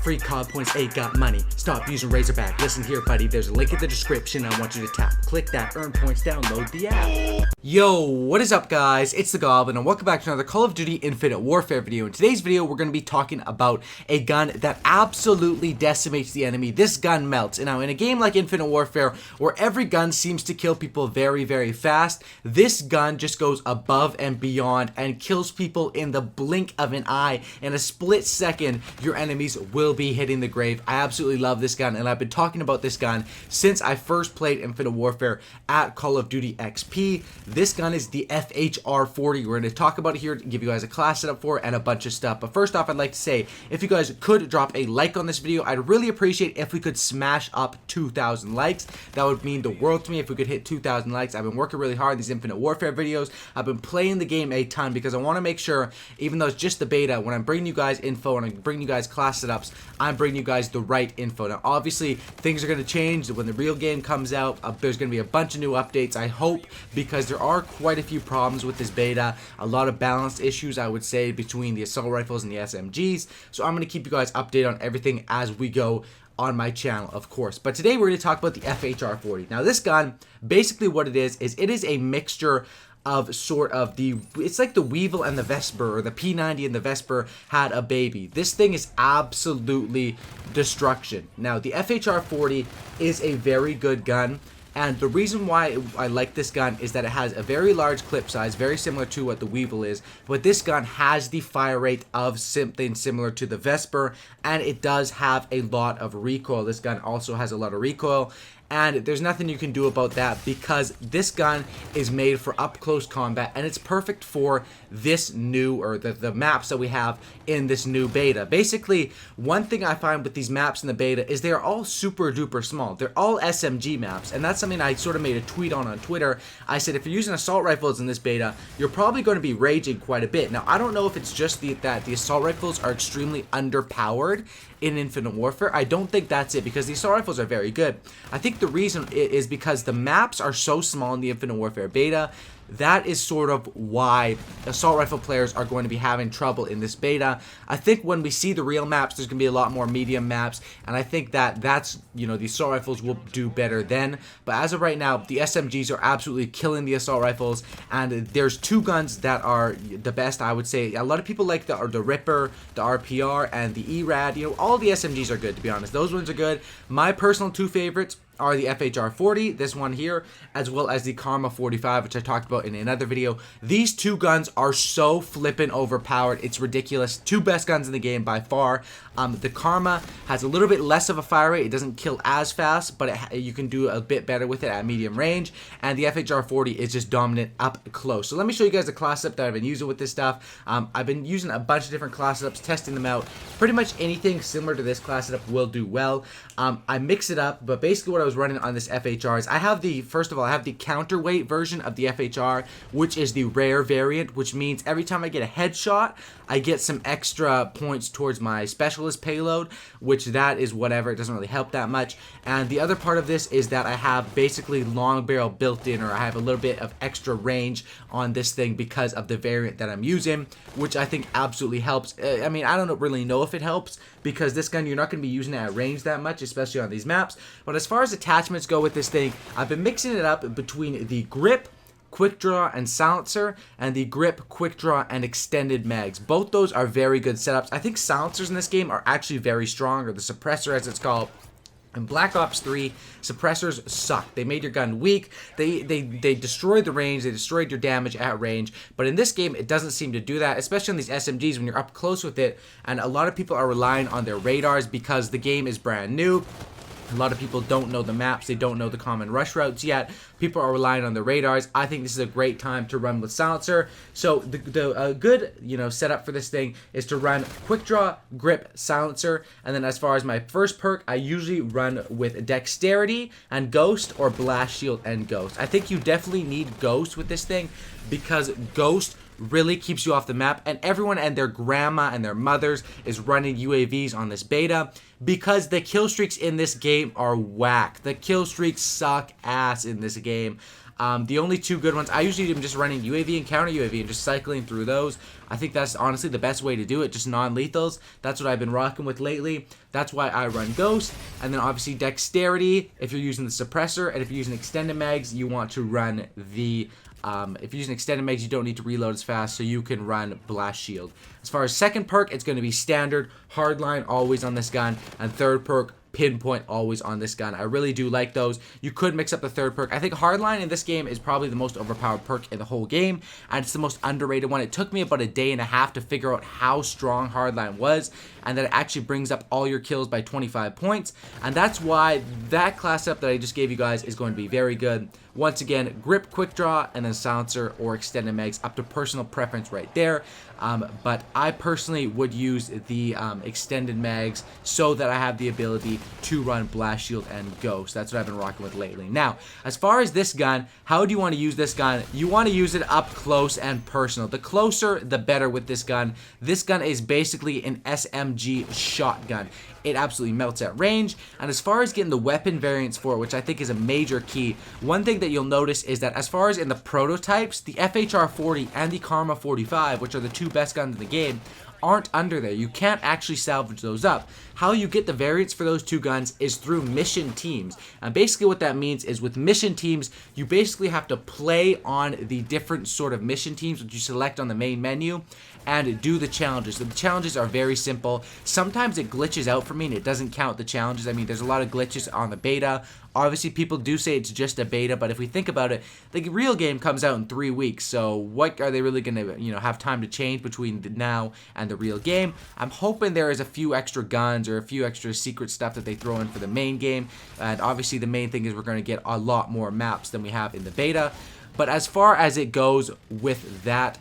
free COD points, ain't got money. Stop using Razorback. Listen here, buddy. There's a link in the description. I want you to tap. Click that, earn points, download the app. Yo, what is up, guys? It's the Goblin, and welcome back to another Call of Duty Infinite Warfare video. In today's video, we're going to be talking about a gun that absolutely decimates the enemy. This gun melts. And now, in a game like Infinite Warfare, where every gun seems to kill people very, very fast, this gun just goes above and beyond and kills people in the blink of an eye. In a split second, your enemies will be hitting the grave. I absolutely love this gun, and I've been talking about this gun since I first played Infinite Warfare at Call of Duty XP. This gun is the FHR-40. We're going to talk about it here, give you guys a class setup for it, and a bunch of stuff. But first off, I'd like to say, if you guys could drop a like on this video, I'd really appreciate if we could smash up 2,000 likes. That would mean the world to me if we could hit 2,000 likes. I've been working really hard on these Infinite Warfare videos. I've been playing the game a ton because I want to make sure, even though it's just the beta, when I'm bringing you guys info and I'm bringing you guys class setups, I'm bringing you guys the right info. Now, obviously, things are going to change when the real game comes out. There's going to be a bunch of new updates, I hope, because there are quite a few problems with this beta. A lot of balance issues, I would say, between the assault rifles and the SMGs. So I'm going to keep you guys updated on everything as we go on my channel, of course. But today we're going to talk about the FHR-40. Now, this gun, basically what it is it is a mixture of sort of it's like the Weevil and the Vesper, or the P90 and the Vesper had a baby. This thing is absolutely destruction. Now, the FHR-40 is a very good gun, and the reason why I like this gun is that it has a very large clip size, very similar to what the Weevil is, but this gun has the fire rate of something similar to the Vesper, and it does have a lot of recoil. This gun also has a lot of recoil, and there's nothing you can do about that because this gun is made for up close combat, and it's perfect for this new, or the maps that we have in this new beta. Basically, one thing I find with these maps in the beta is they're all super duper small. They're all SMG maps, and that's something I sort of made a tweet on Twitter. I said, if you're using assault rifles in this beta, you're probably going to be raging quite a bit. Now, I don't know if it's just that the assault rifles are extremely underpowered in Infinite Warfare. I don't think that's it, because the assault rifles are very good. I think the reason is because the maps are so small in the Infinite Warfare beta. That is sort of why assault rifle players are going to be having trouble in this beta. I think when we see the real maps, there's going to be a lot more medium maps, and I think that's, you know, the assault rifles will do better then. But as of right now, the SMGs are absolutely killing the assault rifles, and there's two guns that are the best, I would say. A lot of people like the Ripper, the RPR, and the ERAD. You know, all the SMGs are good, to be honest. Those ones are good. My personal two favorites are the FHR-40, this one here, as well as the Karma 45, which I talked about in another video. These two guns are so flippin' overpowered. It's ridiculous. Two best guns in the game by far. The Karma has a little bit less of a fire rate. It doesn't kill as fast, but you can do a bit better with it at medium range. And the FHR-40 is just dominant up close. So let me show you guys the class setup that I've been using with this stuff. I've been using a bunch of different class setups, testing them out. Pretty much anything similar to this class setup will do well. I mix it up, but basically what I was running on this FHR is I have first of all, I have the counterweight version of the FHR, which is the rare variant, which means every time I get a headshot, I get some extra points towards my specialist payload, which that is whatever. It doesn't really help that much. And the other part of this is that I have basically long barrel built in, or I have a little bit of extra range on this thing because of the variant that I'm using, which I think absolutely helps. I mean, I don't really know if it helps, because this gun, you're not going to be using it at range that much, especially on these maps. But as far as attachments go with this thing, I've been mixing it up between the grip, quick draw, and silencer, and the grip, quick draw, and extended mags. Both those are very good setups. I think silencers in this game are actually very strong, or the suppressor as it's called. In Black Ops 3, suppressors suck. They made your gun weak. They destroyed the range. They destroyed your damage at range. But in this game, it doesn't seem to do that, especially on these SMGs when you're up close with it. And a lot of people are relying on their radars because the game is brand new. A lot of people don't know the maps. They don't know the common rush routes yet. People are relying on the radars. I think this is a great time to run with silencer. So the good, you know, setup for this thing is to run quick draw, grip, silencer, and then as far as my first perk, I usually run with dexterity and ghost, or blast shield and ghost. I think you definitely need ghost with this thing because ghost really keeps you off the map, and everyone and their grandma and their mothers is running UAVs on this beta because the kill streaks in this game are whack. The kill streaks suck ass in this game. The only two good ones, I usually am just running UAV and counter UAV and just cycling through those. I think that's honestly the best way to do it, just non-lethals. That's what I've been rocking with lately. That's why I run Ghost. And then obviously Dexterity if you're using the suppressor, and if you're using extended mags, you want to run the if you're using extended mags, you don't need to reload as fast, so you can run Blast Shield. As far as second perk, it's going to be Standard, Hardline always on this gun, and third perk, Pinpoint always on this gun. I really do like those. You could mix up the third perk. I think Hardline in this game is probably the most overpowered perk in the whole game, and it's the most underrated one. It took me about a day and a half to figure out how strong Hardline was, and that it actually brings up all your kills by 25 points, and that's why that class up that I just gave you guys is going to be very good. Once again, grip, quick draw, and then silencer or extended mags, up to personal preference right there. But I personally would use the extended mags so that I have the ability to run Blast Shield and Ghost. That's what I've been rocking with lately. Now, as far as this gun, how do you want to use this gun? You want to use it up close and personal. The closer, the better with this gun. This gun is basically an SMG shotgun. It absolutely melts at range. And as far as getting the weapon variants for it, which I think is a major key, one thing that you'll notice is that as far as in the prototypes, the FHR-40 and the Karma 45, which are the two best guns in the game, aren't under there. You can't actually salvage those up. How you get the variants for those two guns is through mission teams. And basically what that means is with mission teams, you basically have to play on the different sort of mission teams which you select on the main menu and do the challenges. So the challenges are very simple. Sometimes it glitches out for me and it doesn't count the challenges. I mean, there's a lot of glitches on the beta. Obviously, people do say it's just a beta, but if we think about it, the real game comes out in 3 weeks. So what are they really going to, have time to change between now and the real game? I'm hoping there is a few extra guns or a few extra secret stuff that they throw in for the main game. And obviously, the main thing is we're going to get a lot more maps than we have in the beta. But as far as it goes with that,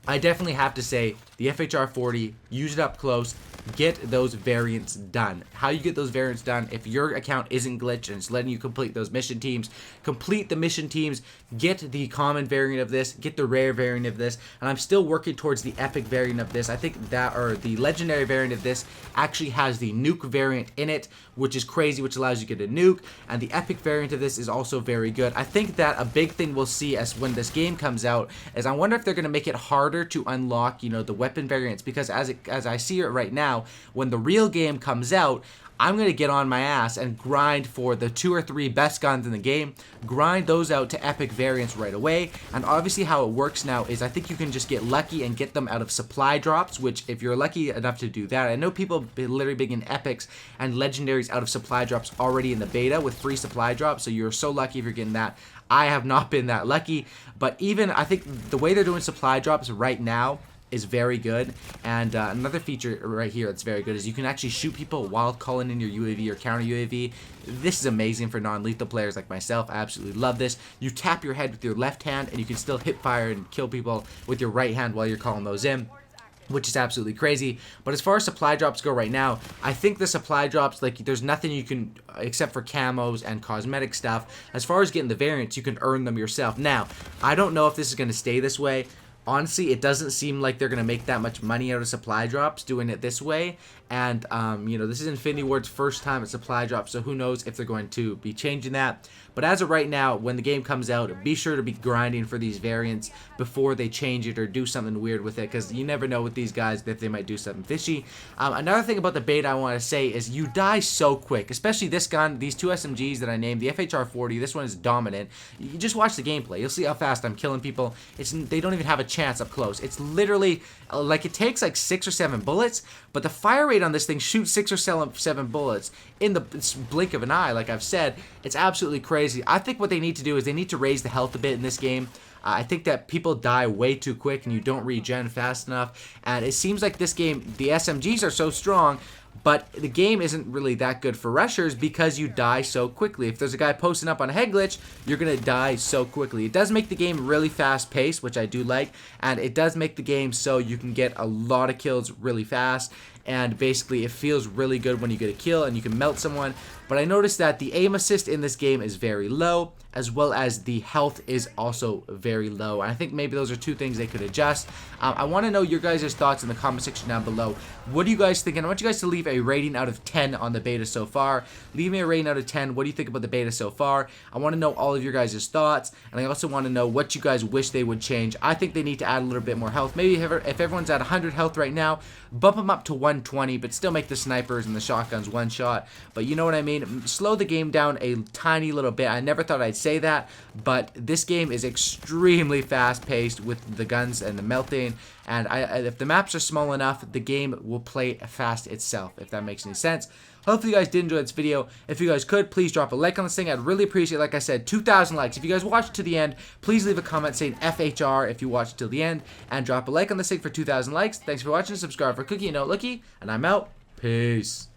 I definitely have to say the FHR-40, use it up close, get those variants done. How you get those variants done, if your account isn't glitched and it's letting you complete those mission teams, complete the mission teams, get the common variant of this, get the rare variant of this, and I'm still working towards the epic variant of this. I think that, or the legendary variant of this actually has the nuke variant in it, which is crazy, which allows you to get a nuke, and the epic variant of this is also very good. I think that a big thing we'll see as when this game comes out is I wonder if they're going to make it harder to unlock, the weapon variants, because as I see it right now, when the real game comes out, I'm going to get on my ass and grind for the 2 or 3 best guns in the game, grind those out to epic variants right away. And obviously how it works now is I think you can just get lucky and get them out of supply drops, which if you're lucky enough to do that, I know people literally big in epics and legendaries out of supply drops already in the beta with free supply drops, so you're so lucky if you're getting that. I have not been that lucky, but even I think the way they're doing supply drops right now is very good. And another feature right here that's very good is you can actually shoot people while calling in your UAV or counter UAV. This is amazing for non-lethal players like myself. I absolutely love this. You tap your head with your left hand and you can still hip fire and kill people with your right hand while you're calling those in, which is absolutely crazy. But as far as supply drops go right now, I think the supply drops, like, there's nothing you can, except for camos and cosmetic stuff. As far as getting the variants, you can earn them yourself. Now, I don't know if this is going to stay this way. Honestly, it doesn't seem like they're going to make that much money out of supply drops doing it this way. And, this is Infinity Ward's first time at supply drops, so who knows if they're going to be changing that. But as of right now, when the game comes out, be sure to be grinding for these variants before they change it or do something weird with it, because you never know with these guys that they might do something fishy. Another thing about the beta I want to say is you die so quick, especially this gun, these two SMGs that I named, the FHR-40, this one is dominant. You just watch the gameplay. You'll see how fast I'm killing people. They don't even have a chance up close. It's literally, like, it takes like 6 or 7 bullets, but the fire rate on this thing shoots 6 or 7 bullets in the blink of an eye, like I've said. It's absolutely crazy. I think what they need to do is they need to raise the health a bit in this game. I think that people die way too quick and you don't regen fast enough. And it seems like this game, the SMGs are so strong, but the game isn't really that good for rushers because you die so quickly. If there's a guy posting up on a head glitch, you're going to die so quickly. It does make the game really fast paced, which I do like, and it does make the game so you can get a lot of kills really fast. and basically it feels really good when you get a kill and you can melt someone. But I noticed that the aim assist in this game is very low, as well as the health is also very low. And I think maybe those are two things they could adjust. I want to know your guys' thoughts in the comment section down below. What do you guys think? And I want you guys to leave a rating out of 10 on the beta so far. Leave me a rating out of 10. What do you think about the beta so far? I want to know all of your guys' thoughts, and I also want to know what you guys wish they would change. I think they need to add a little bit more health. Maybe if everyone's at 100 health right now, bump them up to 120, but still make the snipers and the shotguns one shot. But you know what I mean? Slow the game down a tiny little bit. I never thought I'd say that, but this game is extremely fast-paced with the guns and the melting, and if the maps are small enough, the game will play fast itself, if that makes any sense. Hopefully you guys did enjoy this video. If you guys could, please drop a like on this thing. I'd really appreciate it. Like I said, 2,000 likes. If you guys watched to the end, please leave a comment saying FHR if you watched till the end, and drop a like on this thing for 2,000 likes. Thanks for watching. Subscribe for Cookie and Not Lookie, and I'm out. Peace.